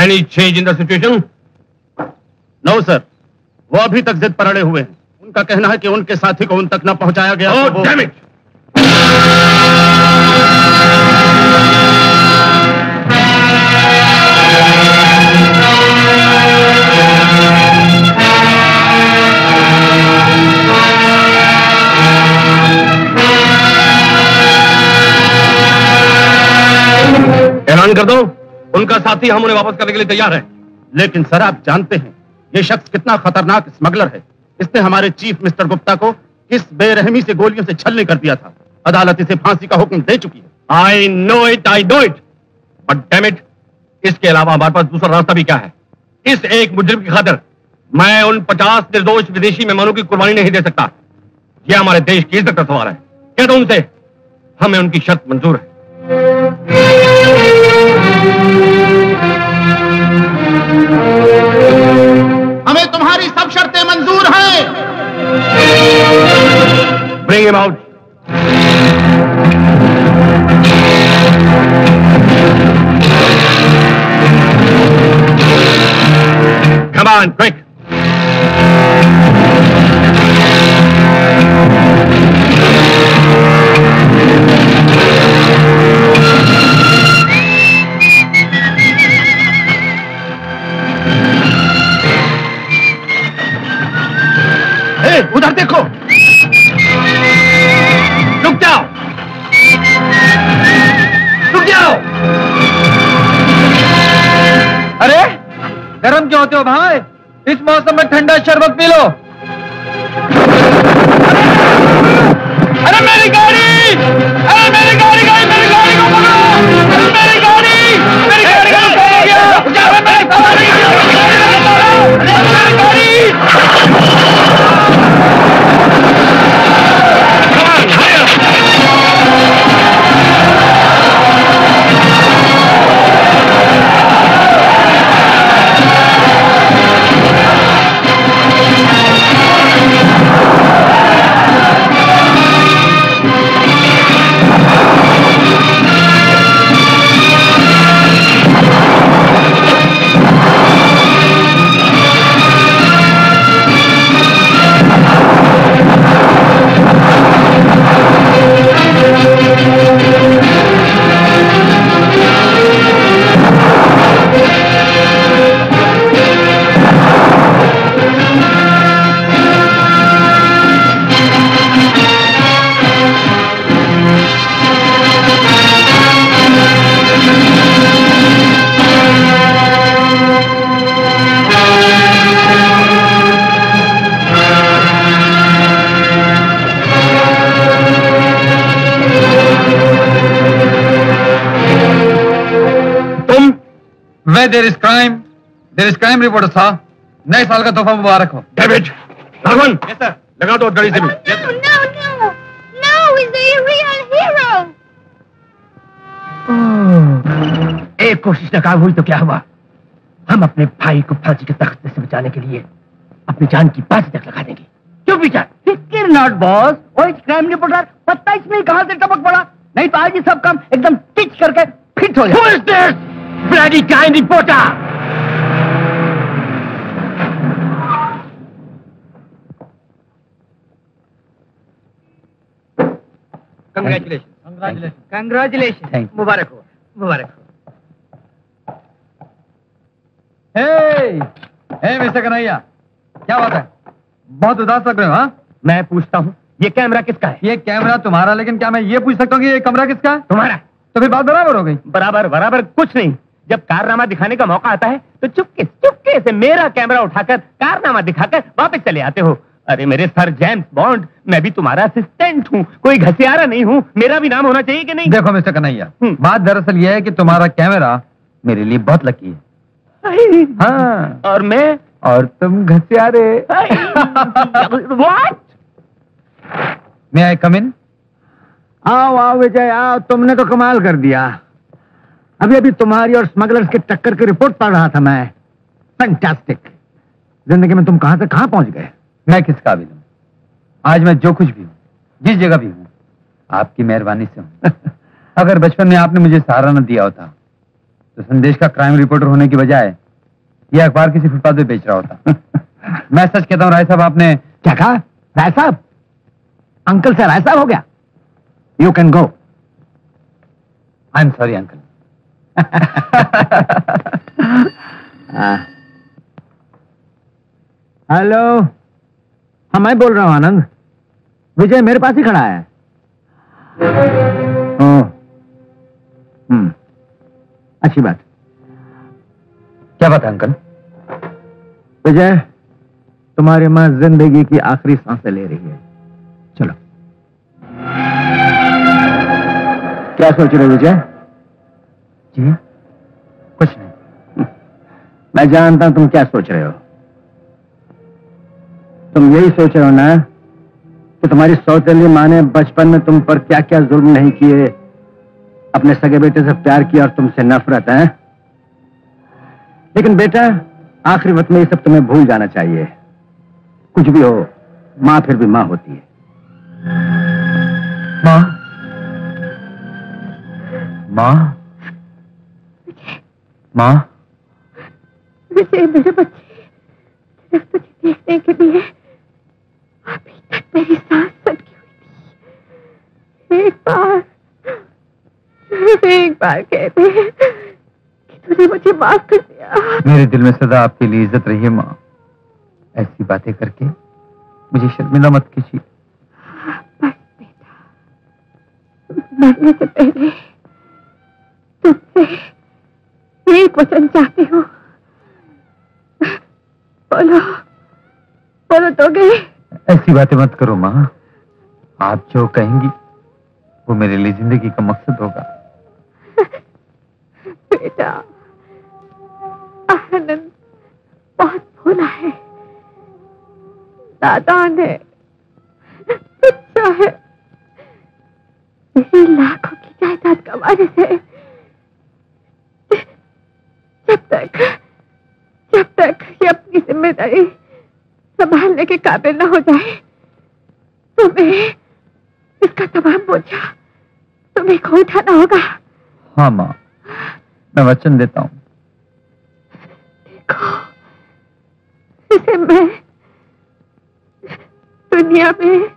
Any change in the situation? No sir, वो अभी तक जिद पर अड़े हुए हैं। उनका कहना है कि उनके साथी को उन तक न पहुंचाया गया। Oh, damn it! ऐलान कर दो, उनका साथी हम उन्हें वापस करने के लिए तैयार है। लेकिन सर, आप जानते हैं ये शख्स कितना खतरनाक स्मगलर है। इसने हमारे चीफ मिस्टर गुप्ता को किस बेरहमी से गोलियों से छलनी कर दिया था। अदालत इसे फांसी का हुक्म दे चुकी है। I know it, but damn it, इसके अलावा हमारे पास दूसरा रास्ता भी क्या है? इस एक मुजरिम की खातिर मैं उन 50 निर्दोष विदेशी मेहमानों की कुर्बानी नहीं दे सकता। यह हमारे देश की इज्जत का सवाल है। कह दो उनसे, हमें उनकी शर्त मंजूर है। हमें तुम्हारी सब शर्तें मंजूर हैं। Bring him out. Come on, quick. उधर देखो। रुक जाओ, रुक जाओ। अरे गरम क्यों होते हो भाई? इस मौसम में ठंडा शरबत पी लो। अरे मेरी गाड़ी! अरे मेरी गाड़ी गई, मेरी गाड़ी को पकड़ो! अरे मेरी गाड़ी! मेरी गाड़ी का नुकसान हो गया! अरे मेरी गाड़ी! अरे मेरी गाड़ी! देयर इज क्राइम रिपोर्टर साहब। नए साल का तोहफा मुबारक हो। David, Raghavan, yes sir. लगा दो गाड़ी से भी। No, is the real hero? एक कोशिश नाकाम हुई तो क्या हुआ? हम अपने भाई को फांसी के तख्ते से बचाने के लिए अपनी जान की बाजी तक लगा देंगे। क्यों विचार? फिक्र नॉट बॉस। वो क्राइम रिपोर्टर पता इसमें कहां से टपक पड़ा, नहीं तो आज ही सब काम एकदम टिच करके फिट हो जाए। Who is this bloody crime reporter? Congratulations. मुबारक हो, मुबारक हो। हे मिस्टर कन्हैया, क्या बात है? बहुत उदास लग रहे हो। हाँ, मैं पूछता हूँ, ये कैमरा किसका है? ये कैमरा तुम्हारा, लेकिन क्या मैं ये पूछ सकता हूँ कि ये कमरा किसका है? तुम्हारा। तो फिर बात बराबर हो गई। बराबर बराबर कुछ नहीं। जब कारनामा दिखाने का मौका आता है तो चुपके से मेरा कैमरा उठाकर कारनामा दिखाकर वापस चले आते हो। अरे मेरे सर जेम्स बॉन्ड, मैं भी तुम्हारा असिस्टेंट हूँ, कोई घसियारा नहीं हूँ। मेरा भी नाम होना चाहिए कि नहीं? देखो मिस्टर कन्हैया, बात दरअसल यह है कि तुम्हारा कैमरा मेरे लिए बहुत लकी है। हाँ, और मैं? और तुम घसियारे। What? May I come in? आओ विजय आओ, तुमने तो कमाल कर दिया। अभी तुम्हारी और स्मगलर्स के टक्कर की रिपोर्ट पढ़ रहा था मैं। फैंटास्टिक। जिंदगी में तुम कहां से कहां पहुंच गए। मैं किस काबिल हूँ? आज मैं जो कुछ भी हूँ, जिस जगह भी हूँ, आपकी मेहरबानी से हूँ। अगर बचपन में आपने मुझे सहारा न दिया होता तो संदेश का क्राइम रिपोर्टर होने की बजाय ये अखबार किसी फुटपाथ पे बेच रहा होता। मैं सच कहता हूँ राय साहब, आपने क्या कहा? राय साहब? अंकल से राय साहब हो गया? You can go. I am sorry uncle. Hello, हाँ मैं बोल रहा हूँ आनंद। विजय मेरे पास ही खड़ा है। अच्छी बात। क्या बात है अंकल? विजय, तुम्हारी माँ जिंदगी की आखिरी सांसें ले रही है। चलो। क्या सोच रहे हो विजय? जी कुछ नहीं। मैं जानता हूं तुम क्या सोच रहे हो। तुम यही सोच रहे हो ना कि तुम्हारी सौतेली माँ ने बचपन में तुम पर क्या क्या जुल्म नहीं किए, अपने सगे बेटे से प्यार किया और तुमसे नफरत है। लेकिन बेटा, आखिरी वक्त में ये सब तुम्हें भूल जाना चाहिए। कुछ भी हो, माँ फिर भी माँ होती है। माँ? माँ? माँ? विजय मेरे बच्चे, सिर्फ तुझे देखने के लिए अभी तक मेरी सांस सटकी हुई थी। सिर्फ एक बार कह दे कि तूने मुझे माफ कर दिया। मेरे दिल में सदा आपके लिए इज्जत रही है माँ। ऐसी बातें करके मुझे शर्मिंदा मत कीजिए। बस बेटा, मरने से पहले तुझसे एक वचन चाहती हूँ। बोलो, बोलो दोगे? ऐसी बातें मत करो माँ। आप जो कहेंगी वो मेरे लिए जिंदगी का मकसद होगा। बेटा, आनंद बहुत भोला है, नादान है, अच्छा है। मेरी लाखों की जायदाद कमाने से जब तक ये अपनी जिम्मेदारी संभालने के काबिल न हो जाए, तुम्हें इसका तमाम बोझा तुम्हें को उठाना होगा। हाँ माँ, मैं वचन देता हूँ। देखो, इसे मैं दुनिया में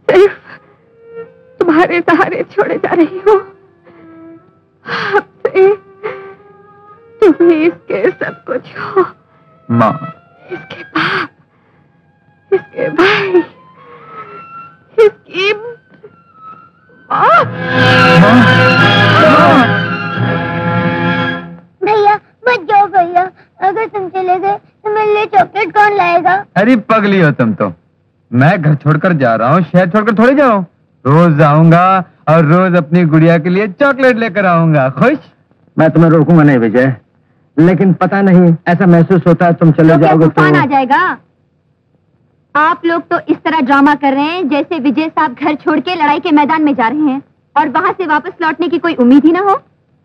सिर्फ तुम्हारे सहारे छोड़े जा रही हूँ। आपसे तुम ही इसके सब कुछ हो। माँ, इसके बाप, इसके भाई, इसकी माँ। भैया मत जाओ भैया, अगर तुम चले गए तो मेरे लिए चॉकलेट कौन लाएगा? अरे पगली हो तुम तो। मैं घर छोड़कर जा रहा हूँ, शहर छोड़कर थोड़े जाओ। रोज आऊंगा और रोज अपनी गुड़िया के लिए चॉकलेट लेकर आऊंगा। खुश? मैं तुम्हें रोकूंगा नहीं विजय, लेकिन पता नहीं ऐसा महसूस होता है तुम चले जाओगे तो तूफान आ जाएगा। आप लोग तो इस तरह ड्रामा कर रहे हैं जैसे विजय साहब घर छोड़ के लड़ाई के मैदान में जा रहे हैं और वहां से वापस लौटने की कोई उम्मीद ही ना हो।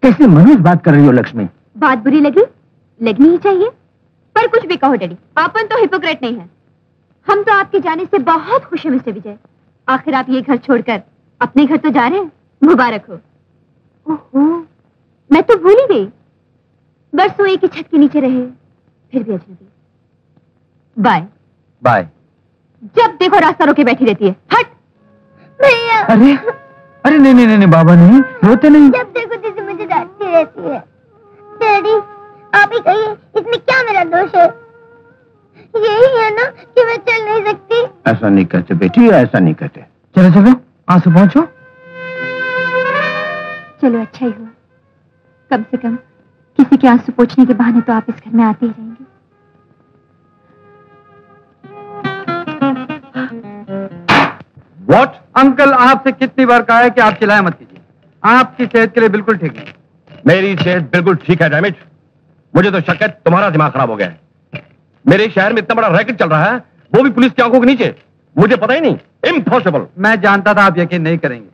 कैसे मनुष्य बात कर रही हो लक्ष्मी? बात बुरी लगी, लगनी ही चाहिए। पर कुछ भी कहो डैडी, आपन तो हिपोक्रेट नहीं है। हम तो आपके जाने से बहुत खुश हैं मिस्टर विजय। आखिर आप ये घर छोड़कर अपने घर तो जा रहे हैं, मुबारक हो। ओहो, मैं तो भूल ही गई। बरसों एक ही छत के नीचे रहे, फिर भी अजनबी। Bye bye. जब देखो रास्ता रोके बैठी रहती है। हट भैया। अरे अरे नहीं नहीं नहीं बाबा, नहीं रोते नहीं। जब देखो दीदी मुझे डांटती रहती है। डैडी आप ही कहिए, इसमें क्या मेरा दोष है? यही है ना कि मैं चल नहीं सकती। ऐसा नहीं कहते बेटी, ऐसा नहीं कहते। चलो चलो आंसू पहुंचो। चलो अच्छा ही हुआ, कम से कम किसी के आंसू पोंछने के बहाने तो आप इस घर में आते ही रहेंगे। व्हाट? अंकल आपसे कितनी बार कहा है कि आप चिल्लाया मत कीजिए, आपकी सेहत के लिए बिल्कुल ठीक नहीं। मेरी सेहत बिल्कुल ठीक है डैमेज। मुझे तो शक है तुम्हारा दिमाग खराब हो गया है। मेरे शहर में इतना बड़ा रैकेट चल रहा है, वो भी पुलिस की आंखों के नीचे। मुझे पता ही नहीं, इम्पॉसिबल। मैं जानता था आप यकीन नहीं करेंगे,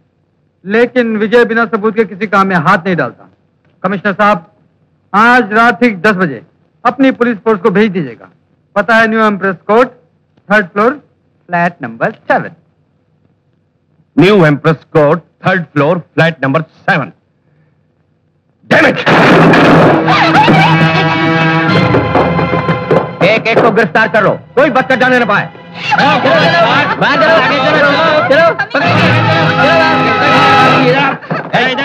लेकिन विजय बिना सबूत के किसी काम में हाथ नहीं डालता। कमिश्नर साहब, आज रात ठीक 10 बजे अपनी पुलिस फोर्स को भेज दीजिएगा। पता है new empress court, 3rd floor, flat number 7। New empress court, 3rd floor, flat number 7। Damn it! एक एक को गिरफ्तार कर लो, कोई बच्चा जाने न पाए।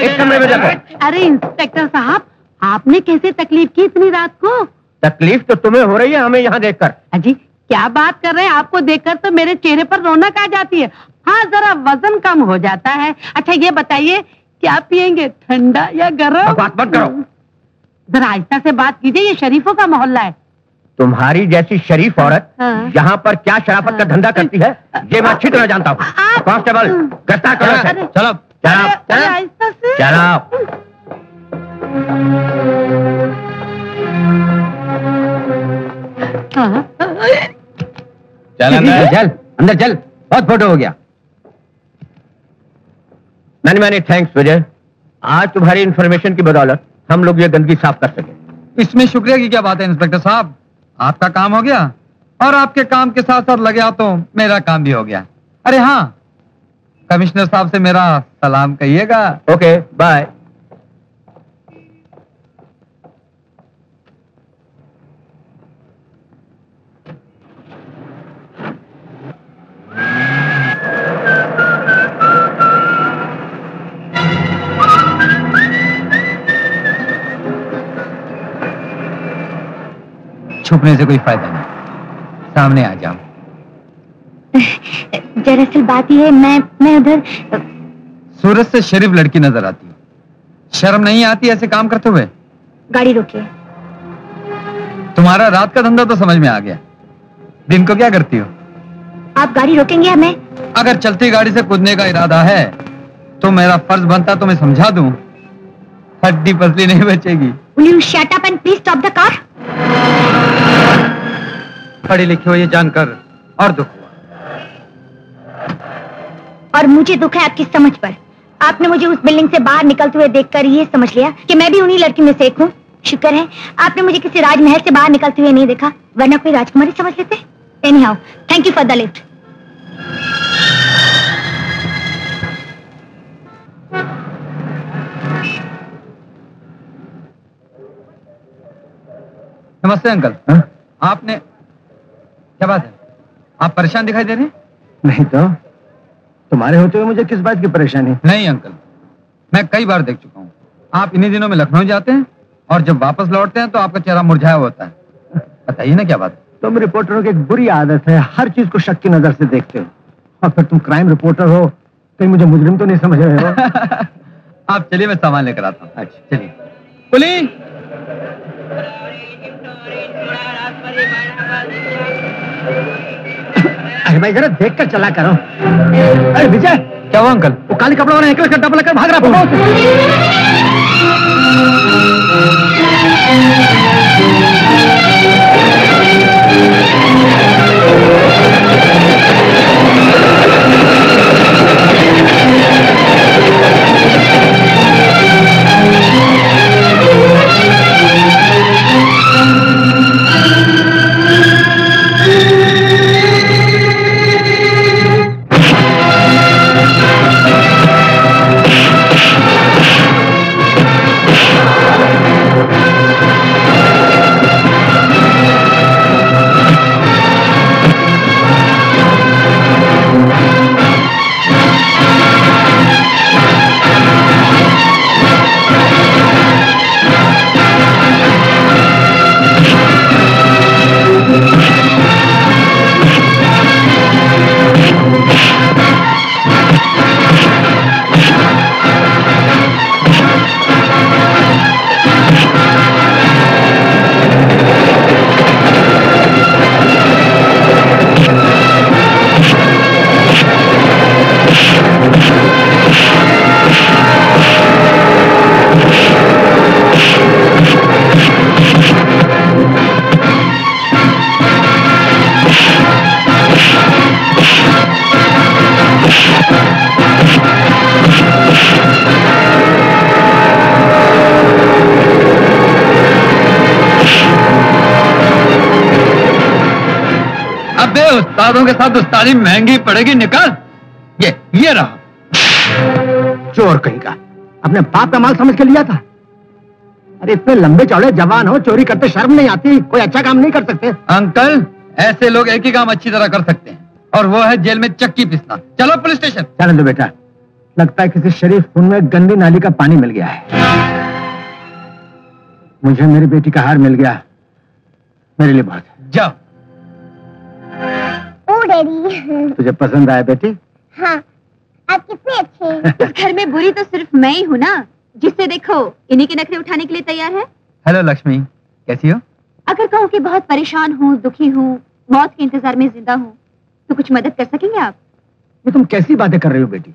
एक कमरे में देखो। अरे इंस्पेक्टर साहब, आपने कैसे तकलीफ की इतनी रात को? तकलीफ तो तुम्हें हो रही है, हमें यहाँ देखकर। अजी क्या बात कर रहे हैं? आपको देखकर तो मेरे चेहरे पर रौनक आ जाती है। हाँ, जरा वजन कम हो जाता है। अच्छा ये बताइए, क्या पियेंगे, ठंडा या गर्म? बात मत करो। जरा आहिस्ता से बात कीजिए, ये शरीफों का मोहल्ला है। तुम्हारी जैसी शरीफ औरत यहाँ पर क्या शराफत का धंधा करती है, ये मैं अच्छी तरह जानता हूँ। कांस्टेबल, गिरफ्तार करो इसे। चलो आहिस्ता से। चलो। चल अंदर चल, अंदर चल, बहुत फोटो हो गया। मैनी मैनी थैंक्स विजय, आज तुम्हारी इंफॉर्मेशन की बदौलत हम लोग ये गंदगी साफ कर सके। इसमें शुक्रिया की क्या बात है इंस्पेक्टर साहब, आपका काम हो गया और आपके काम के साथ साथ लगे तो मेरा काम भी हो गया। अरे हाँ, कमिश्नर साहब से मेरा सलाम कहिएगा। Okay bye. छुपने से कोई फायदा नहीं, सामने आ जाओ। दरअसल बात यह है, मैं उधर सूरत से शरीफ लड़की नजर आती है, शर्म नहीं आती ऐसे काम करते हुए? गाड़ी रोकिए। तुम्हारा रात का धंधा तो समझ में आ गया, दिन को क्या करती हो? आप गाड़ी रोकेंगे या मैं? अगर चलती गाड़ी से कूदने का इरादा है तो मेरा फर्ज बनता तो मैं समझा दूं, हड्डी पसली नहीं बचेगी। Will you shut up and please stop the car? पढ़ी लिखी हो ये जानकर और दुख हुआ। और मुझे दुख है आपकी समझ पर। आपने मुझे उस बिल्डिंग से बाहर निकलते हुए देखकर ये समझ लिया कि मैं भी उन्हीं लड़की में से एक हूँ। शुक्र है आपने मुझे किसी राजमहल से बाहर निकलते हुए नहीं देखा, वरना कोई राजकुमारी समझ लेते। Anyhow, thank you for the lift. नमस्ते अंकल। आपने क्या बात है, आप परेशान दिखाई दे रहे हैं? नहीं तो तुम्हारे होते हुए मुझे किस बात की परेशानी? नहीं अंकल, मैं कई बार देख चुका हूँ, आप इन्हीं दिनों में लखनऊ जाते हैं और जब वापस लौटते हैं तो आपका चेहरा मुरझाया होता है। बताइए ना क्या बात है? तुम रिपोर्टरों की एक बुरी आदत है, हर चीज को शक की नजर से देखते हो। और फिर तुम क्राइम रिपोर्टर हो, कहीं मुझे मुजरिम तो नहीं समझ रहे हो? आप चलिए, मैं सामान लेकर आता हूँ। अच्छा चलिए। पुलिस! अरे भाई जरा देख कर चला करो। अरे विजय, क्या हुआ अंकल? वो काली कपड़ा वाला नेकलेस का डब्बा लेकर भाग रहा उस्तादों के साथ उस्तादी महंगी पड़ेगी, निकाल। ये रहा। चोर कहीं का, अपने बाप का माल समझ के लिया था। अरे इतने लंबे चौड़े जवान हो, चोरी करते शर्म नहीं आती? कोई अच्छा काम नहीं कर सकते? अंकल, ऐसे लोग एक ही काम अच्छी तरह कर सकते हैं, और वो है जेल में चक्की पीसना। चलो पुलिस स्टेशन। चलो दो बेटा, लगता है किसी शरीफ खून में गंदी नाली का पानी मिल गया है। मुझे मेरी बेटी का हार मिल गया, मेरे लिए बहुत है। जाओ। ओ डैडी। तुझे पसंद आया बेटी? हाँ, आप कितने अच्छे। इस घर में बुरी तो सिर्फ मैं ही हूँ ना, जिससे देखो इन्हीं के नखरे उठाने के लिए तैयार है। हेलो लक्ष्मी, कैसी हो? अगर कहूँ कि बहुत परेशान हूँ, दुखी हूँ, मौत के इंतजार में जिंदा हूँ, तो कुछ मदद कर सकेंगे आप? ये तुम कैसी बातें कर रही हो बेटी?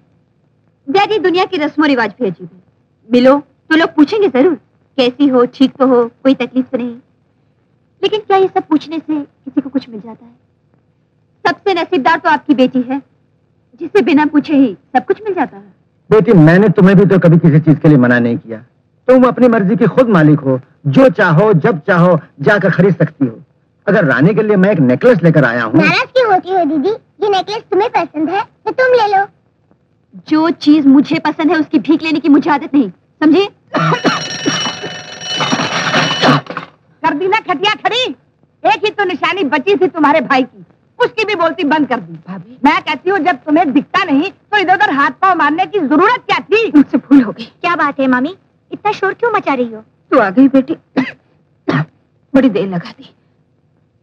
डैडी, दुनिया की रस्मों रिवाज भी अजीब है। मिलो तो लोग पूछेंगे जरूर, कैसी हो, ठीक तो हो, कोई तकलीफ तो नहीं। लेकिन क्या ये सब पूछने से किसी को कुछ मिल जाता है? सबसे नसीबदार तो आपकी बेटी है, जिसे बिना पूछे ही सब कुछ मिल जाता है। बेटी, मैंने तुम्हें भी तो कभी किसी चीज के लिए मना नहीं किया। तुम अपनी मर्जी की खुद मालिक हो, जो चाहो जब चाहो जाकर खरीद सकती हो। अगर रानी के लिए मैं एक नेकलेस लेकर आया हूँ। नाराज क्यों होती हो दीदी? ये नेकलेस तुम्हें पसंद है तो तुम ले लो। जो चीज मुझे पसंद है उसकी भीख लेने की मुझे आदत नहीं, समझे? कर दी ना खटिया खड़ी। एक ही तो निशानी बची थी तुम्हारे भाई की, उसकी भी बोलती बंद कर दी। भाभी, मैं कहती हूँ जब तुम्हें दिखता नहीं तो इधर उधर हाथ पांव मारने की जरूरत क्या थी? मुझसे भूल हो गई। क्या बात है मामी, इतना शोर क्यों मचा रही हो? तू आ गई बेटी, बड़ी देर लगा दी।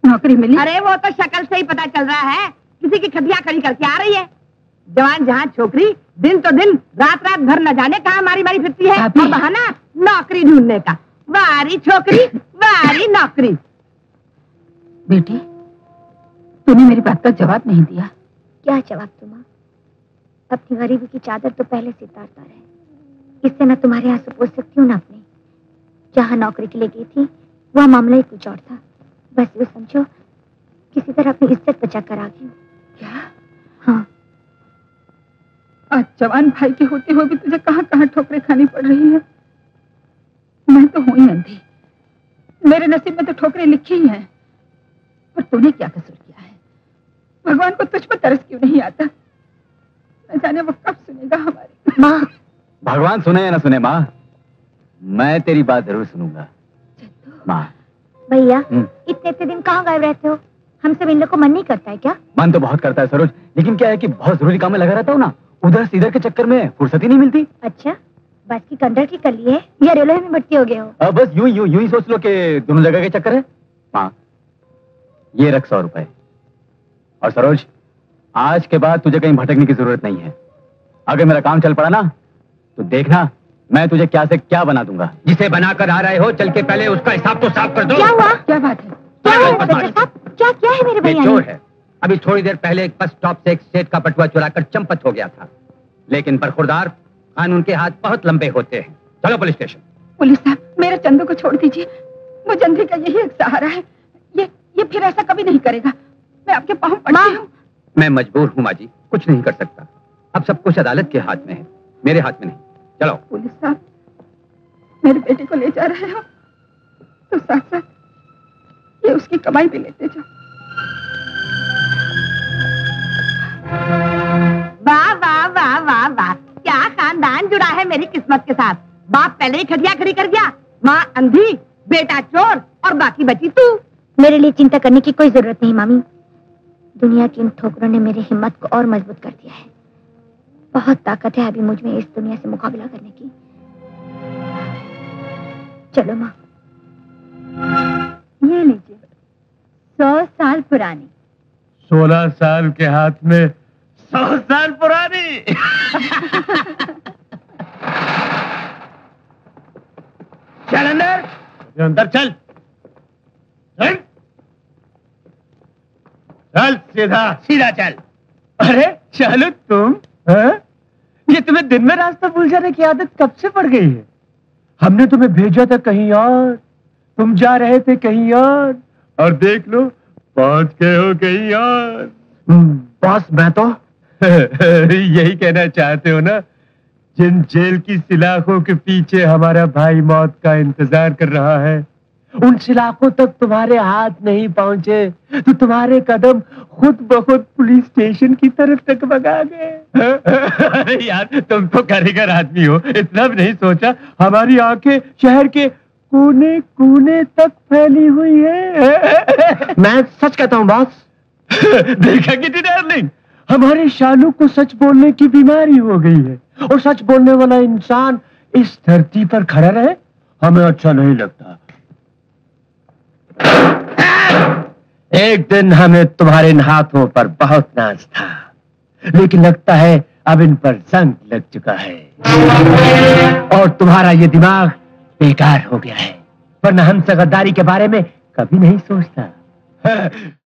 नौकरी मिली? अरे वो तो शक्ल से ही पता चल रहा है, किसी की खटिया खड़ी करके आ रही है। जवान जहाँ छोकरी दिन तो दिन रात रात भर न जाने कहाँ मारी मारी फिरती है, और बहाना नौकरी ढूंढने का। वारी छोकरी, वारी नौकरी। बेटी, तूने मेरी बात का जवाब नहीं दिया। क्या जवाब दूं माँ? अपनी गरीबी की चादर तो पहले से तार-तार है, इससे मैं तुम्हारे आंसू पोंछ सकती हूँ ना अपने। जहाँ नौकरी के लिए गई थी वह मामला ही कुछ और था। बस ये समझो किसी तरह अपनी इज्जत बचा कर आ गई। क्या? हाँ। आज जवान भाई के होते हुए भी तुझे कहाँ कहाँ ठोकरें खानी पड़ रही है। मैं तो हूं ही अंधी, मेरे नसीब में तो ठोकरें लिखी ही हैं। पर तूने क्या कसूर किया है? भगवान को तुझ पर तरस क्यों नहीं आता? न जाने वो कब सुनेगा हमारी। माँ, भगवान सुने या न सुने माँ, मैं तेरी बात जरूर सुनूंगा माँ। भैया इतने इतने दिन कहाँ गायब रहते हो? हमसे मिलने को मन नहीं करता है क्या? मन तो बहुत करता है सरोज, लेकिन क्या है कि बहुत जरूरी काम में लगा रहता हूँ ना, उधर से इधर के चक्कर में फुर्सत ही नहीं मिलती। अच्छा, बस की कंडक्टरी कर लिए या रेलवे में भर्ती हो गए हो? बस यूं ही सोच लो कि दोनों जगह के चक्कर है। माँ, ये रख 100 रुपए। और सरोज, आज के बाद तुझे कहीं भटकने की जरूरत नहीं है। अगर मेरा काम चल पड़ा ना तो देखना मैं तुझे क्या से क्या बना दूंगा। जिसे बनाकर आ रहे हो, चल के पहले उसका हिसाब तो साफ कर दो। क्या हुआ? क्या बात है? क्या हुआ इंस्पेक्टर साहब? क्या क्या है मेरे भैया चोर ने? है। अभी थोड़ी देर पहले एक बस स्टॉप से एक सेठ का बटुआ चुराकर चंपत हो गया था, लेकिन बरखुरदार कानून के हाथ बहुत लंबे होते हैं। चलो पुलिस स्टेशन। पुलिस साहब, मेरे चंदू को छोड़ दीजिए, वो अंधी का यही एक सहारा है। ये फिर ऐसा कभी नहीं करेगा। मैं आपके पाँव पड़ती हूँ। मैं मजबूर हूँ माँ जी, कुछ नहीं कर सकता। अब सब कुछ अदालत के हाथ में है, मेरे हाथ में नहीं। चलो। पुलिस साहब, मेरे बेटे को ले जा रहे हो तो साथ साथ ये उसकी कमाई भी लेते जाओ। वाह वाह वाह वाह वाह, क्या खानदान जुड़ा है मेरी किस्मत के साथ। बाप पहले ही खटिया खड़ी कर गया, माँ अंधी, बेटा चोर, और बाकी बची तू। मेरे लिए चिंता करने की कोई जरूरत नहीं मामी। दुनिया की इन ठोकरों ने मेरी हिम्मत को और मजबूत कर दिया है। बहुत ताकत है अभी मुझ में इस दुनिया से मुकाबला करने की। चलो माँ। ये लीजिए, 100 साल पुरानी। 16 साल के हाथ में 100 साल पुरानी। चल अंदर, अंदर चल। चल सीधा सीधा चल। अरे चलो तुम, ये तुम्हें दिन में रास्ता भूल जाने की आदत कब से पड़ गई है? हमने तुम्हें भेजा था कहीं और, तुम जा रहे थे कहीं और देख लो पहुंच गए हो कहीं और। बॉस, मैं तो यही कहना चाहते हो ना? जिन जेल की सलाखों के पीछे हमारा भाई मौत का इंतजार कर रहा है, उन सलाखों तक तुम्हारे हाथ नहीं पहुंचे तो तुम्हारे कदम खुद ब खुद पुलिस स्टेशन की तरफ तक भगा गए। यार तुम तो कारीगर आदमी हो, इतना भी नहीं सोचा हमारी आंखें शहर के कोने कोने तक फैली हुई है। मैं सच कहता हूँ बॉस। देखा किटी डार्लिंग, हमारे शालू को सच बोलने की बीमारी हो गई है, और सच बोलने वाला इंसान इस धरती पर खड़ा रहे हमें अच्छा नहीं लगता। एक दिन हमें तुम्हारे इन हाथों पर बहुत नाज था, लेकिन लगता है अब इन पर जंग लग चुका है, और तुम्हारा ये दिमाग बेकार हो गया है, वरना हमसे गद्दारी के बारे में कभी नहीं सोचता।